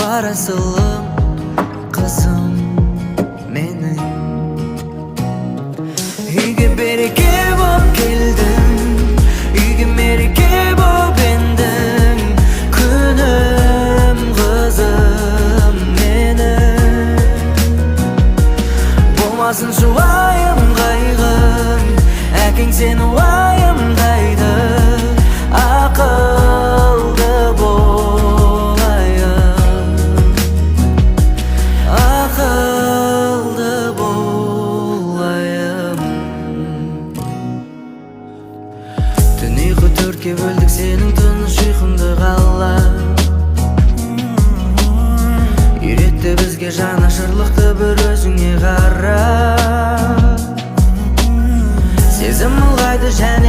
Karasılım kızım menin. Uyga bereke bop keldim, uyga mereke bop endim. Күнім kızım menin. Болмасын жұбайым қайғым, әкең сені уайымдайды. Ақылды болайын, ақылды болайын. Түн ұйқы төртке бөлдік, сенің тыныш ұйқыңды қалап. Үйретті бізге жанашырлықты, бір өзіңе қара. Сезім ұлғайды және